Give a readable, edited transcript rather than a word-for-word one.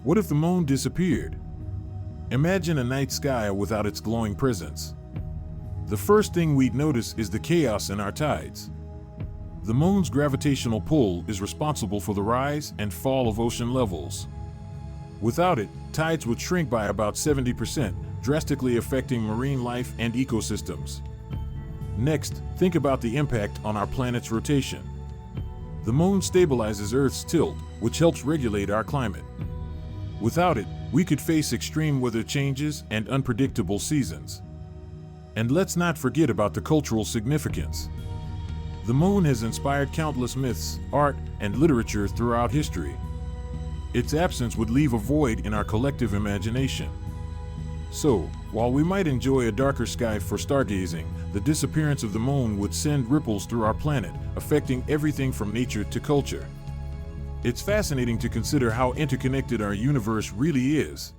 What if the moon disappeared? Imagine a night sky without its glowing presence. The first thing we'd notice is the chaos in our tides. The moon's gravitational pull is responsible for the rise and fall of ocean levels. Without it, tides would shrink by about 70%, drastically affecting marine life and ecosystems. Next, think about the impact on our planet's rotation. The moon stabilizes Earth's tilt, which helps regulate our climate. Without it, we could face extreme weather changes and unpredictable seasons. And let's not forget about the cultural significance. The moon has inspired countless myths, art, and literature throughout history. Its absence would leave a void in our collective imagination. So, while we might enjoy a darker sky for stargazing, the disappearance of the moon would send ripples through our planet, affecting everything from nature to culture. It's fascinating to consider how interconnected our universe really is.